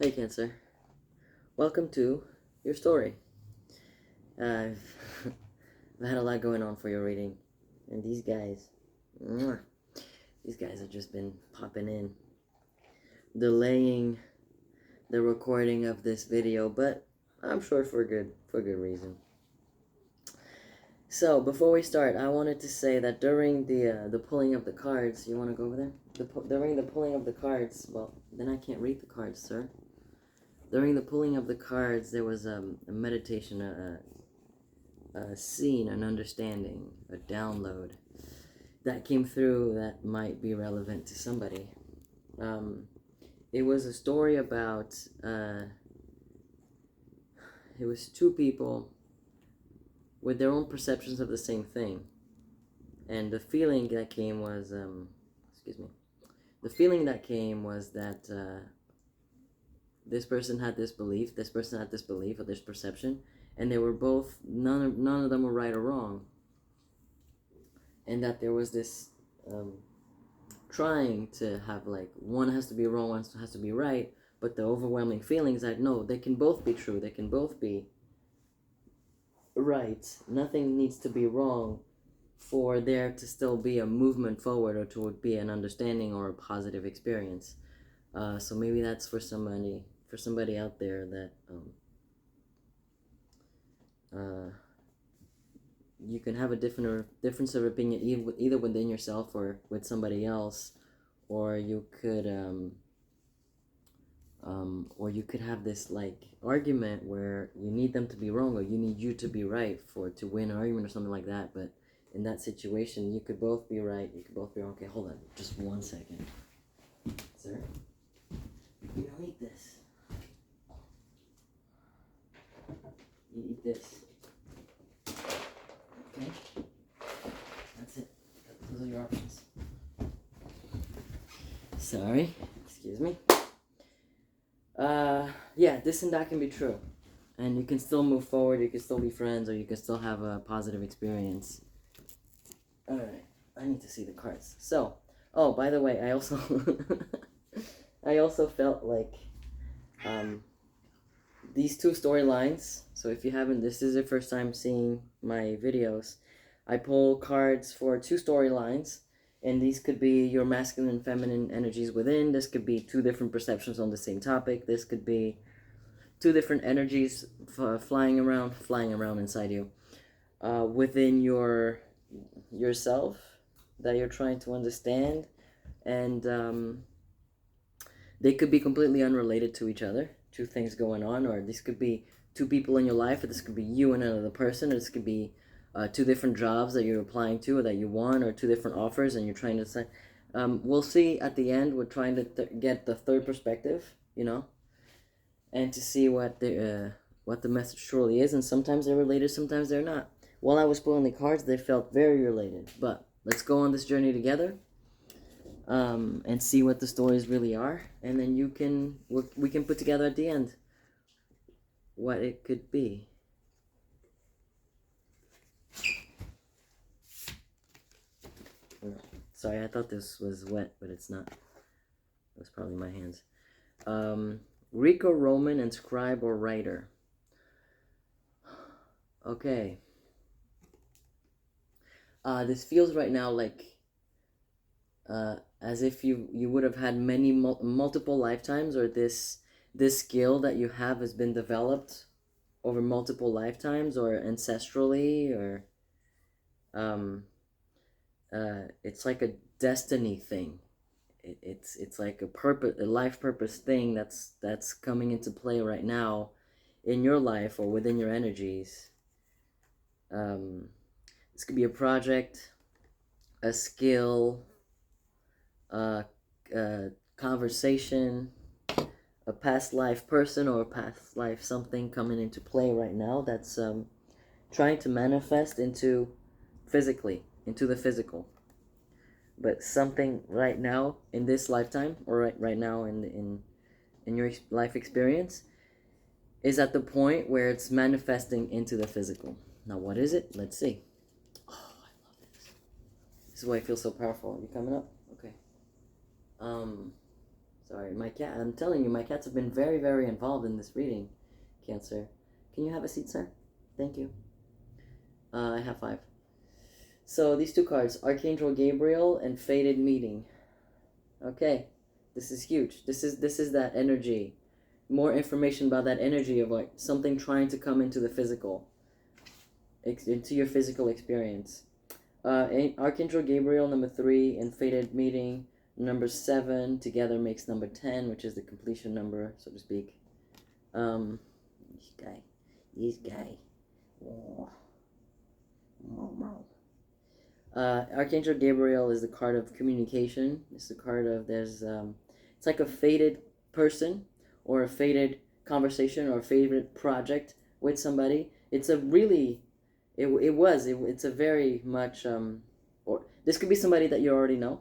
Hey Cancer, welcome to your story. I've, I've had a lot going on for your reading, and these guys have just been popping in, delaying the recording of this video, but I'm sure for good reason. So before we start, I wanted to say that during the pulling of the cards, you want to go over there? During the pulling of the cards, well, then I can't read the cards, sir. During the pulling of the cards, there was a meditation, a scene, an understanding, a download that came through that might be relevant to somebody. It was a story about, it was two people with their own perceptions of the same thing. And the feeling that came was, the feeling that came was that this person had this belief, or this perception, and they were both, none of them were right or wrong. And that there was this trying to have, like, one has to be wrong, one has to be right, but the overwhelming feeling is that no, they can both be true, they can both be right. Nothing needs to be wrong for there to still be a movement forward, or to be an understanding or a positive experience. So maybe that's for somebody out there that you can have a difference of opinion either within yourself or with somebody else, or you could have this, like, argument where you need them to be wrong, or you need you to be right to win an argument or something like that. But in that situation, you could both be right, you could both be wrong. Okay, hold on, just 1 second, sir. You don't eat this. You eat this. Okay? That's it. Those are your options. Sorry. Excuse me. Yeah, this and that can be true. And you can still move forward, you can still be friends, or you can still have a positive experience. Alright, I need to see the cards. So, oh, by the way, I also I also felt like these two storylines. So if you haven't, this is your first time seeing my videos, I pull cards for two storylines, and these could be your masculine and feminine energies within. This could be two different perceptions on the same topic. This could be two different energies flying around inside you, within yourself, that you're trying to understand, and they could be completely unrelated to each other. Two things going on, or this could be two people in your life, or this could be you and another person, or this could be two different jobs that you're applying to, or that you want, or two different offers, and you're trying to decide. We'll see at the end. We're trying to get the third perspective, and to see what the message truly is. And sometimes they're related, sometimes they're not. While I was pulling the cards, they felt very related. But let's go on this journey together, and see what the stories really are, and then we can put together at the end what it could be. Sorry, I thought this was wet, but it's not. That's probably my hands. Greco-Roman and scribe or writer. Okay. This feels right now like as if you would have had many multiple lifetimes, or this skill that you have has been developed over multiple lifetimes, or ancestrally, or it's like a destiny thing. It's like a life purpose thing that's coming into play right now in your life or within your energies. This could be a project, a skill, a conversation, a past life person, or a past life something coming into play right now that's trying to manifest into the physical. But something right now in this lifetime, or right now in your life experience, is at the point where it's manifesting into the physical. Now, what is it? Let's see. Oh, I love this. This is why I feel so powerful. Are you coming up? Okay. Sorry, my cat. I'm telling you, my cats have been very, very involved in this reading, Cancer. Can you have a seat, sir? Thank you. I have 5. So these 2 cards, Archangel Gabriel and Fated Meeting. Okay, this is huge. This is that energy. More information about that energy of like something trying to come into the physical, into your physical experience. Archangel Gabriel, number 3, and Fated Meeting, number 7, together makes number 10, which is the completion number, so to speak. This guy. Oh. Archangel Gabriel is the card of communication. It's the card of it's like a fated person or a fated conversation or a fated project with somebody. It's a really, it's a very much, or this could be somebody that you already know,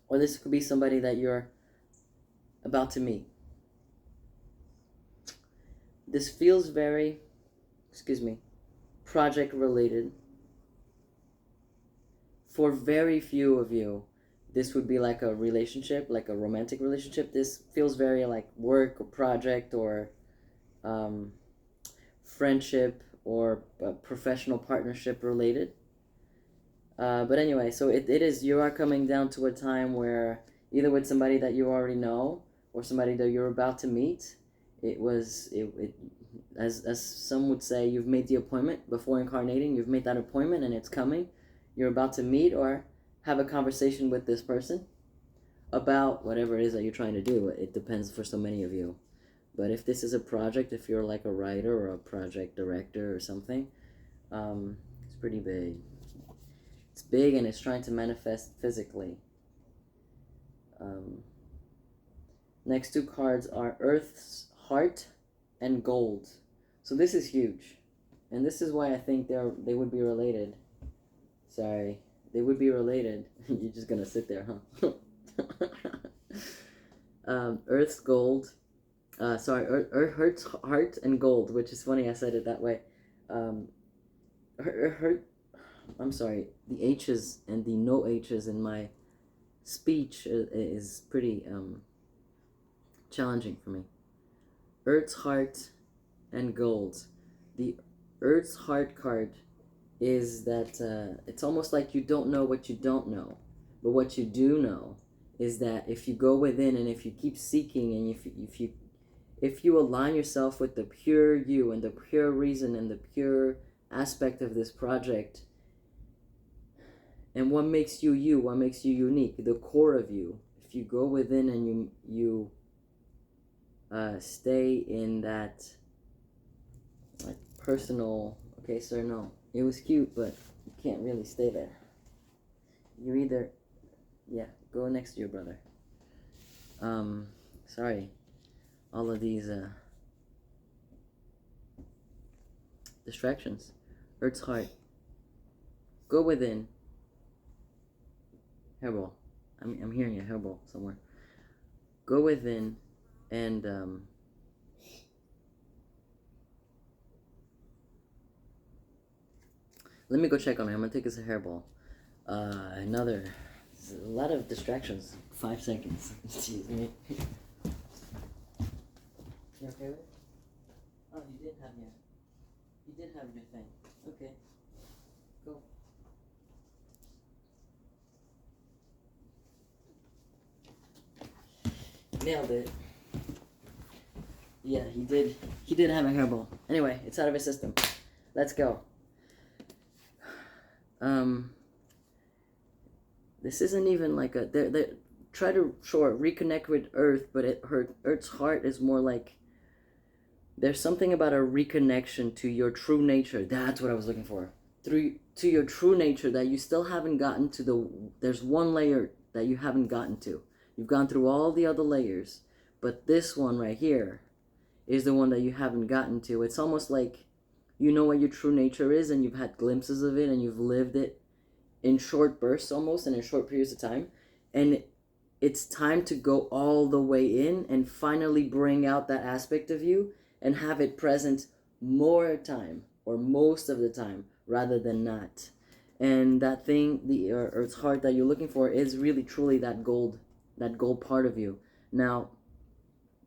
or this could be somebody that you're about to meet. This feels very, project related. For very few of you, this would be like a relationship, like a romantic relationship. This feels very like work or project or friendship or professional partnership related. But anyway, so it is, you are coming down to a time where either with somebody that you already know or somebody that you're about to meet, as some would say, you've made the appointment before incarnating, you've made that appointment and it's coming. You're about to meet or have a conversation with this person about whatever it is that you're trying to do. It depends for so many of you. But if this is a project, if you're like a writer or a project director or something, it's pretty big. It's big and it's trying to manifest physically. Next 2 cards are Earth's Heart and Gold. So this is huge. And this is why I think they would be related. Sorry, they would be related. You're just gonna sit there, huh? Earth's Gold. Earth's Heart and Gold, which is funny I said it that way. I'm sorry, the H's and the no H's in my speech is pretty challenging for me. Earth's Heart and Gold. The Earth's Heart card is that it's almost like you don't know what you don't know, but what you do know is that if you go within and if you keep seeking and if you align yourself with the pure you and the pure reason and the pure aspect of this project and what makes you you, what makes you unique, the core of you, if you go within and you stay in that like personal, okay sir, no, it was cute, but you can't really stay there. You either, go next to your brother. Sorry, all of these distractions. Earth's Heart. Go within. Hairball. I'm hearing a hairball somewhere. Go within and let me go check on it. I'm gonna take us a hairball. A lot of distractions. 5 seconds. Excuse me. You okay with it? Oh, you did have your thing. Okay. Go. Nailed it. Yeah, he did have a hairball. Anyway, it's out of his system. Let's go. This isn't even like they try to reconnect with Earth, but Earth's Heart is more like there's something about a reconnection to your true nature. That's what I was looking for. To your true nature that you still haven't gotten to. There's one layer that you haven't gotten to. You've gone through all the other layers, but this one right here is the one that you haven't gotten to. It's almost like you know what your true nature is and you've had glimpses of it and you've lived it in short bursts almost and in short periods of time, and it's time to go all the way in and finally bring out that aspect of you and have it present more time or most of the time rather than not. And that thing, the Earth's Heart that you're looking for is really truly that gold part of you, Now,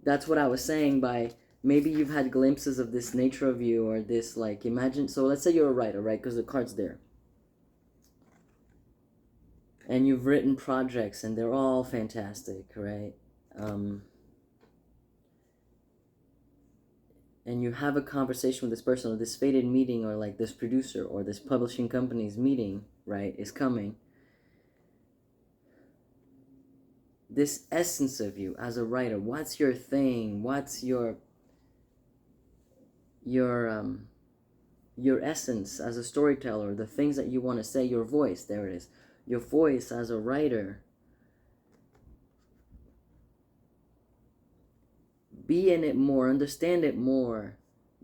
that's what I was saying by maybe you've had glimpses of this nature of you, or this, like, imagine, so let's say you're a writer, right? Because the card's there. And you've written projects and they're all fantastic, right? And you have a conversation with this person, or this fated meeting, or like this producer or this publishing company's meeting, right, is coming. This essence of you as a writer, what's your thing? What's your essence as a storyteller, the things that you want to say, your voice, there it is. Your voice as a writer. Be in it more, understand it more,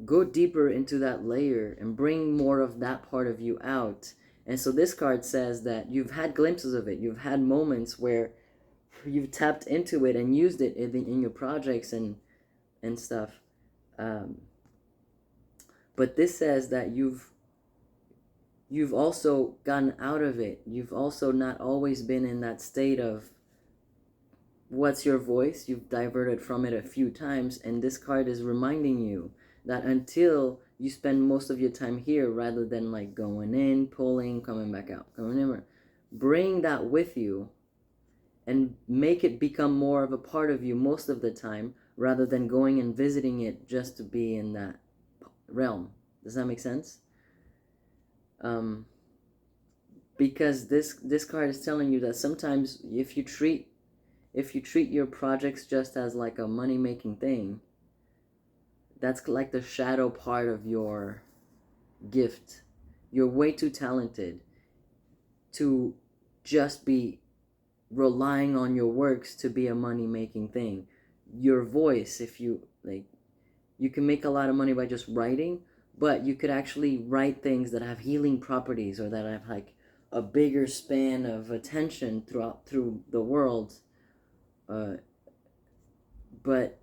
go deeper into that layer and bring more of that part of you out. And so this card says that you've had glimpses of it, you've had moments where you've tapped into it and used it in your projects and stuff. But this says that you've also gotten out of it. You've also not always been in that state of what's your voice. You've diverted from it a few times, and this card is reminding you that until you spend most of your time here, rather than like going in, pulling, coming back out, coming in, bring that with you and make it become more of a part of you most of the time, rather than going and visiting it just to be in that realm. Does that make sense? Because this card is telling you that sometimes if you treat your projects just as like a money-making thing, that's like the shadow part of your gift. You're way too talented to just be relying on your works to be a money-making thing. Your voice, if you like, you can make a lot of money by just writing, but you could actually write things that have healing properties, or that have like a bigger span of attention through the world. But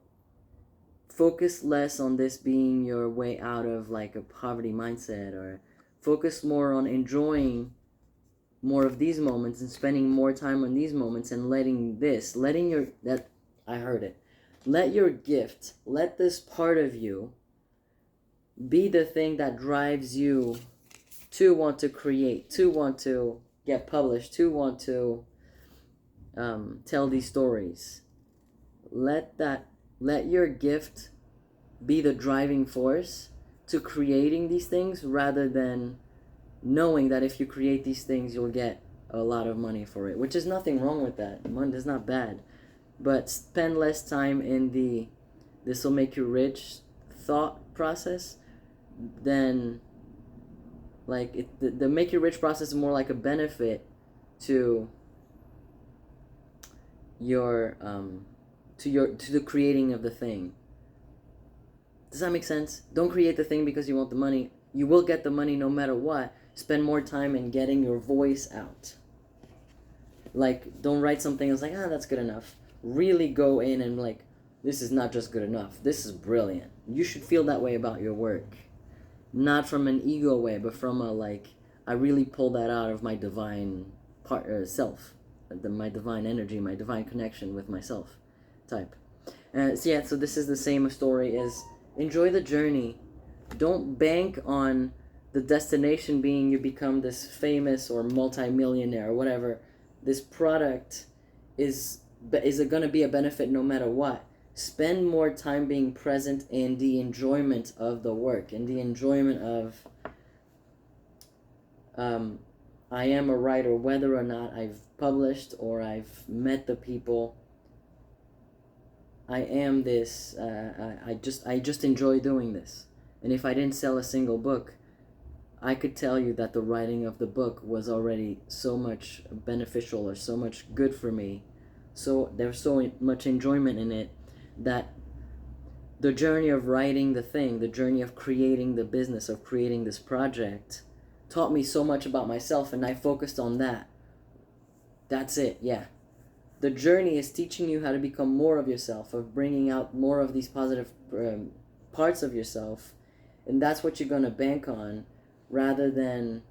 focus less on this being your way out of like a poverty mindset, or focus more on enjoying more of these moments and spending more time on these moments, and letting your let your gift, let this part of you be the thing that drives you to want to create, to want to get published, to want to tell these stories. Let your gift be the driving force to creating these things, rather than knowing that if you create these things you'll get a lot of money for it, which is nothing wrong with that. Money is not bad, but spend less time in the this will make you rich thought process than like the make you rich process is more like a benefit to your to the creating of the thing. Does that make sense? Don't create the thing because you want the money. You will get the money no matter what. Spend more time in getting your voice out. Like, don't write something that's like, that's good enough. Really go in and like, this is not just good enough. This is brilliant. You should feel that way about your work. Not from an ego way, but from a like, I really pull that out of my divine self. My divine energy, my divine connection with myself type. So this is the same story as enjoy the journey. Don't bank on the destination being you become this famous or multi-millionaire or whatever. This product is it going to be a benefit no matter what. Spend more time being present in the enjoyment of the work, in the enjoyment of I am a writer, whether or not I've published or I've met the people. I am this. I just enjoy doing this. And if I didn't sell a single book, I could tell you that the writing of the book was already so much beneficial or so much good for me. So there's so much enjoyment in it that the journey of writing the thing, the journey of creating the business, of creating this project, taught me so much about myself, and I focused on that. That's it, yeah. The journey is teaching you how to become more of yourself, of bringing out more of these positive parts of yourself, and that's what you're going to bank on, rather than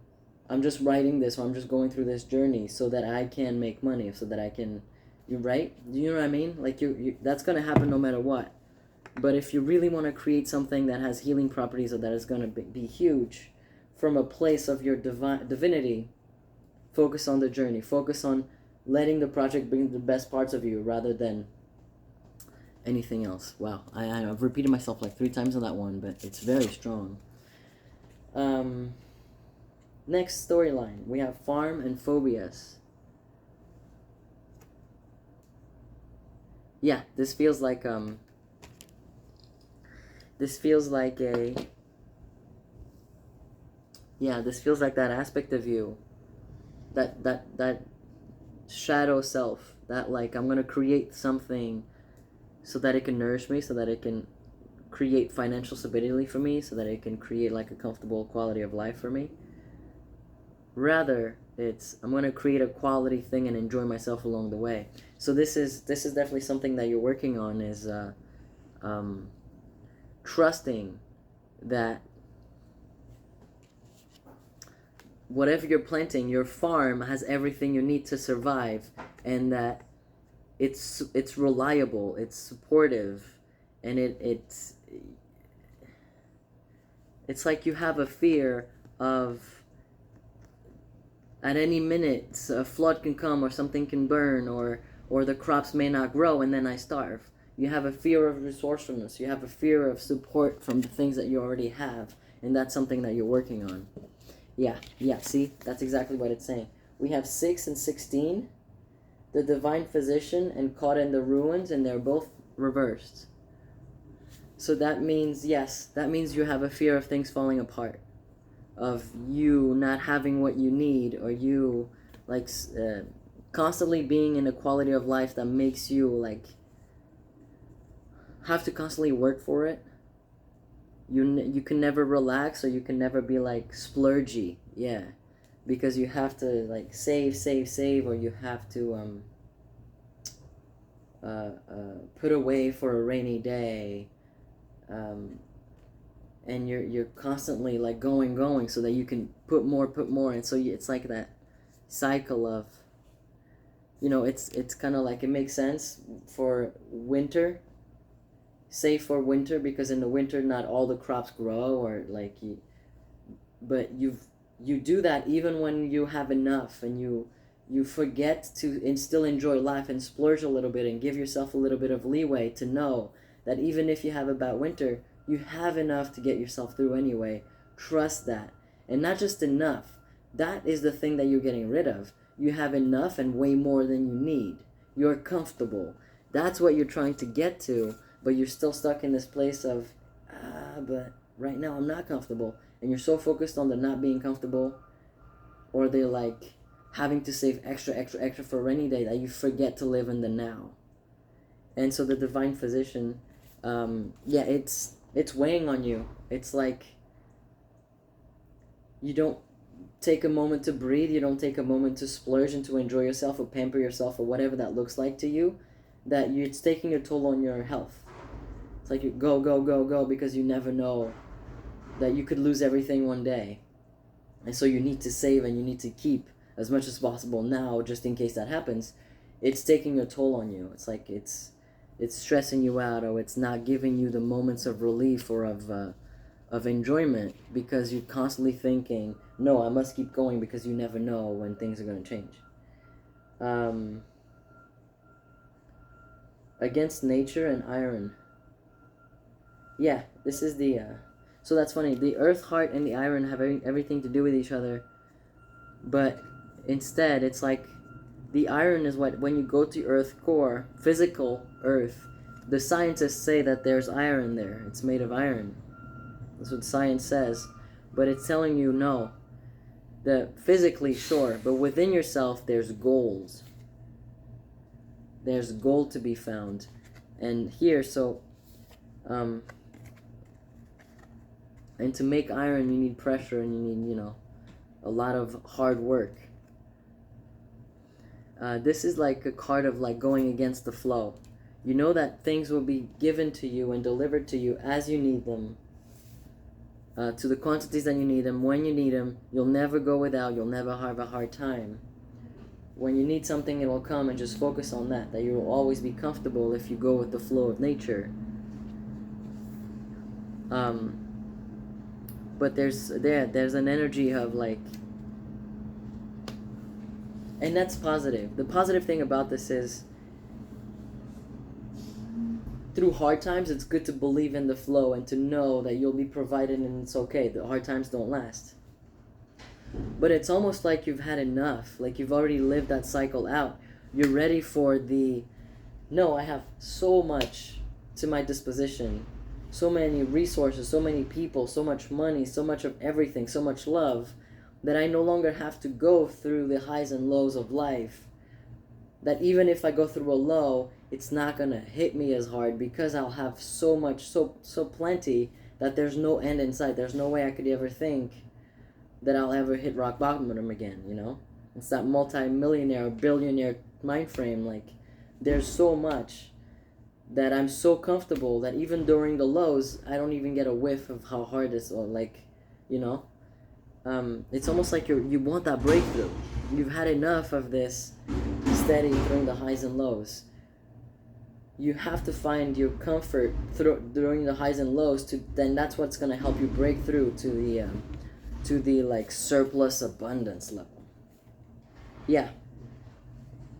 I'm just writing this, or I'm just going through this journey so that I can make money, so that I can You're right. You know what I mean? Like you that's gonna happen no matter what. But if you really want to create something that has healing properties or that is gonna be huge, from a place of your divinity, focus on the journey. Focus on letting the project bring the best parts of you rather than anything else. Wow, I've repeated myself like 3 times on that one, but it's very strong. Next storyline, we have farm and phobias. Yeah, this feels like a this feels like that aspect of you, that shadow self, that like I'm gonna create something so that it can nourish me, so that it can create financial stability for me, so that it can create like a comfortable quality of life for me. Rather, it's I'm gonna create a quality thing and enjoy myself along the way. So this is definitely something that you're working on, is trusting that whatever you're planting, your farm has everything you need to survive, and that it's reliable, it's supportive, and it's like you have a fear of at any minute a flood can come or something can burn or the crops may not grow and then I starve. You have a fear of resourcefulness. You have a fear of support from the things that you already have, and that's something that you're working on. Yeah, see? That's exactly what it's saying. We have 6 and 16, the divine physician and caught in the ruins, and they're both reversed. So that means, yes, that means you have a fear of things falling apart, of you not having what you need, or you like constantly being in a quality of life that makes you like have to constantly work for it. You can never relax, or you can never be like splurgy, yeah, because you have to like save, or you have to put away for a rainy day, and you're constantly like going so that you can put more, and so it's like that cycle of, it's kind of like, it makes sense for winter, save for winter, because in the winter not all the crops grow, or like but you do that even when you have enough, and you forget to and still enjoy life and splurge a little bit and give yourself a little bit of leeway to know that even if you have a bad winter, you have enough to get yourself through anyway. Trust that. And not just enough. That is the thing that you're getting rid of. You have enough and way more than you need. You're comfortable. That's what you're trying to get to, but you're still stuck in this place of, but right now I'm not comfortable. And you're so focused on the not being comfortable, or the like having to save extra for a rainy day, that you forget to live in the now. And so the divine physician, it's weighing on you. It's like you don't take a moment to breathe, you don't take a moment to splurge and to enjoy yourself or pamper yourself or whatever that looks like to you, it's taking a toll on your health. It's like you go because you never know that you could lose everything one day. And so you need to save and you need to keep as much as possible now, just in case that happens. It's taking a toll on you. It's like it's stressing you out, or it's not giving you the moments of relief or of enjoyment, because you're constantly thinking, no, I must keep going, because you never know when things are going to change. Against nature and iron. Yeah, this is the so that's funny. The earth heart and the iron have everything to do with each other, but instead it's like the iron is what, when you go to earth core, physical earth, the scientists say that there's iron there. It's made of iron. That's what science says. But it's telling you no. That physically, sure, but within yourself there's gold. There's gold to be found. And here, so and to make iron you need pressure, and you need, a lot of hard work. This is like a card of like going against the flow. You know that things will be given to you and delivered to you as you need them, to the quantities that you need them, when you need them. You'll never go without. You'll never have a hard time. When you need something, it will come, and just focus on that. That you will always be comfortable if you go with the flow of nature. But there's an energy of like, and that's positive. The positive thing about this is, through hard times, it's good to believe in the flow and to know that you'll be provided and it's okay. The hard times don't last. But it's almost like you've had enough. Like you've already lived that cycle out. You're ready for no, I have so much to my disposition. So many resources, so many people, so much money, so much of everything, so much love, that I no longer have to go through the highs and lows of life. That even if I go through a low, it's not gonna hit me as hard because I'll have so much, so plenty, that there's no end in sight. There's no way I could ever think that I'll ever hit rock bottom again, you know? It's that multi-millionaire, billionaire mind frame. Like, there's so much that I'm so comfortable that even during the lows, I don't even get a whiff of how hard it's, or like, you know? It's almost like you want that breakthrough. You've had enough of this steady during the highs and lows. You have to find your comfort during the highs and lows. Then that's what's gonna help you break through to the like surplus abundance level. Yeah,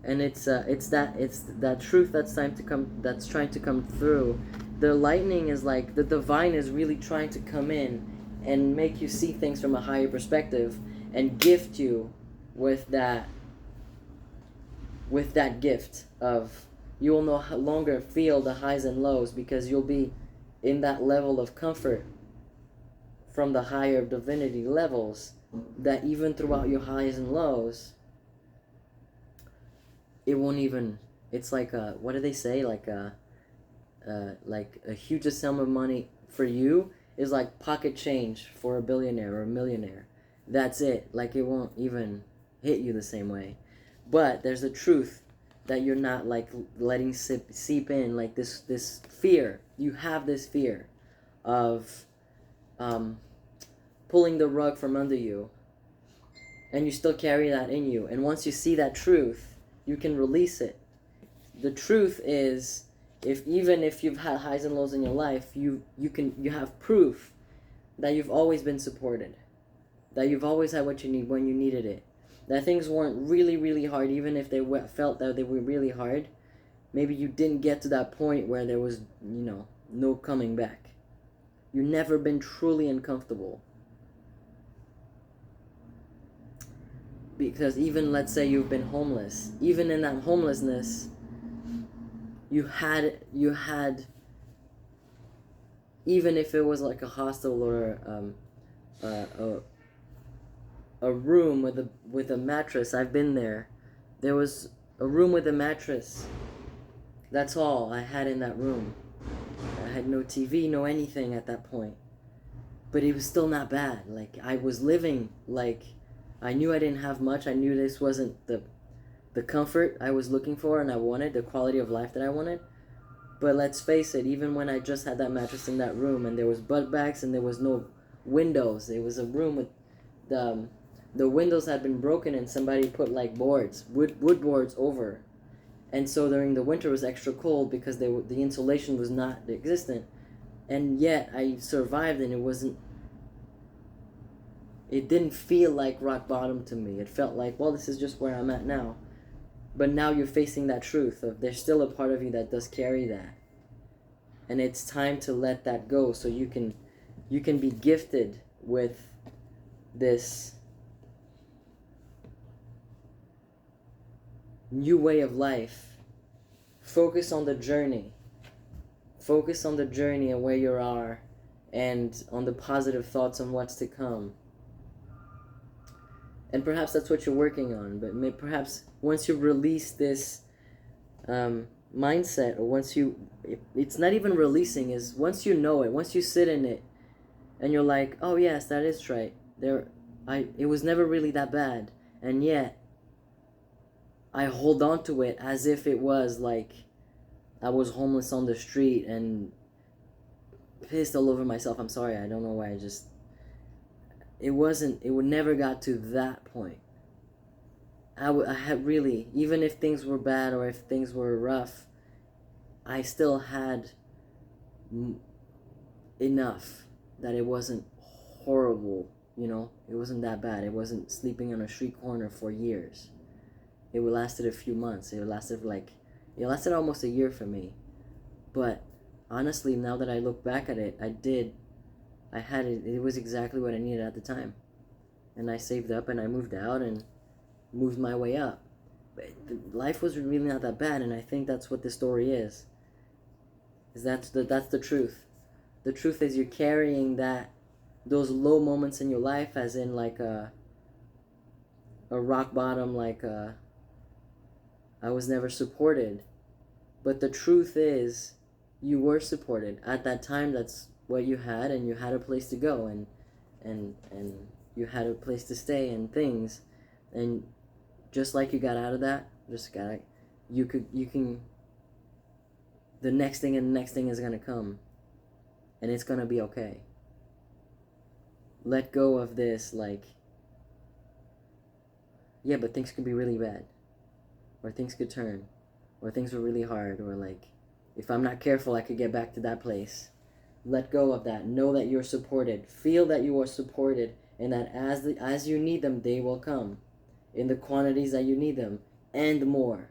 and it's that truth that's trying to come through. The lightning is like the divine is really trying to come in and make you see things from a higher perspective and gift you with that gift of, you will no longer feel the highs and lows because you'll be in that level of comfort from the higher divinity levels, that even throughout your highs and lows, it won't even, it's like what do they say, like a huge sum of money for you is like pocket change for a billionaire or a millionaire. That's it. Like, it won't even hit you the same way. But there's a truth that you're not like letting seep in, like this fear. You have this fear of pulling the rug from under you, and you still carry that in you. And once you see that truth, you can release it. The truth is, even if you've had highs and lows in your life, you have proof that you've always been supported, that you've always had what you need when you needed it, that things weren't really, really hard, even if they felt that they were really hard. Maybe you didn't get to that point where there was, no coming back. You've never been truly uncomfortable. Because even, let's say you've been homeless, even in that homelessness, you had even if it was like a hostel or a room with a mattress. I've been there. There was a room with a mattress. That's all I had in that room. I had no TV, no anything at that point. But it was still not bad. Like, I was living, like, I knew I didn't have much. I knew this wasn't the comfort I was looking for and I wanted, the quality of life that I wanted. But let's face it, even when I just had that mattress in that room and there was bed bags and there was no windows, it was a room with the windows had been broken and somebody put like wood boards over. And so during the winter it was extra cold because the insulation was not existent. And yet I survived, and it didn't feel like rock bottom to me. It felt like, well, this is just where I'm at now. But now you're facing that truth of there's still a part of you that does carry that. And it's time to let that go so you can be gifted with this new way of life. Focus on the journey. Focus on the journey and where you are, and on the positive thoughts on what's to come. And perhaps that's what you're working on, but perhaps once you release this mindset, or it's not even releasing, is once you know it, once you sit in it, and you're like, oh yes, that is right. It was never really that bad, and yet I hold on to it as if it was like I was homeless on the street and pissed all over myself. I'm sorry, I don't know why. It would never got to that point. I had really, even if things were bad or if things were rough, I still had enough that it wasn't horrible, you know? It wasn't that bad. It wasn't sleeping on a street corner for years. It lasted a few months. It lasted almost a year for me. But honestly, now that I look back at it, I had it. It was exactly what I needed at the time. And I saved up and I moved out and moved my way up. But life was really not that bad, and I think that's what this story is. That's the truth. The truth is you're carrying those low moments in your life, as in like a rock bottom, like I was never supported. But the truth is you were supported at that time. That's what you had, and you had a place to go, and you had a place to stay and things. And just like you got out of that, you can, the next thing and the next thing is going to come, and it's going to be okay. Let go of this, like, yeah, but things could be really bad, or things could turn, or things were really hard, or like, if I'm not careful, I could get back to that place. Let go of that. Know that you're supported. Feel that you are supported, and that as you need them, they will come in the quantities that you need them, and more.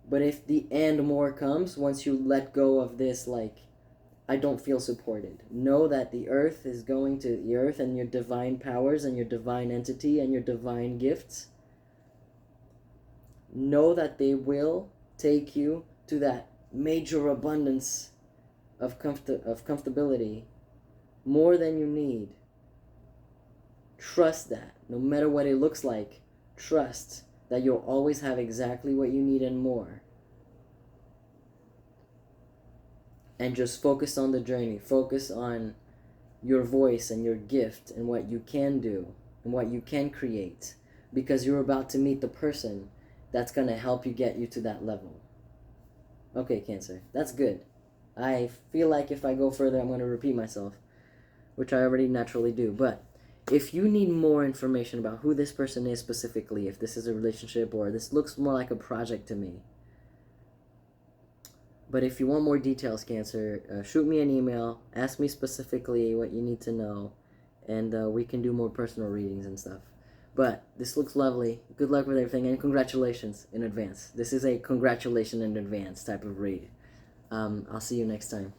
But if the and more comes, once you let go of this, like, I don't feel supported, know that the earth and your divine powers and your divine entity and your divine gifts, know that they will take you to that major abundance of comfortability, more than you need. Trust that, no matter what it looks like. Trust that you'll always have exactly what you need and more. And just focus on the journey. Focus on your voice and your gift and what you can do and what you can create, because you're about to meet the person that's going to help you get you to that level. Okay, Cancer, that's good. I feel like if I go further, I'm going to repeat myself, which I already naturally do. But if you need more information about who this person is specifically, if this is a relationship or this looks more like a project to me, but if you want more details, Cancer, shoot me an email, ask me specifically what you need to know, and we can do more personal readings and stuff. But this looks lovely. Good luck with everything, and congratulations in advance. This is a congratulation in advance type of read. I'll see you next time.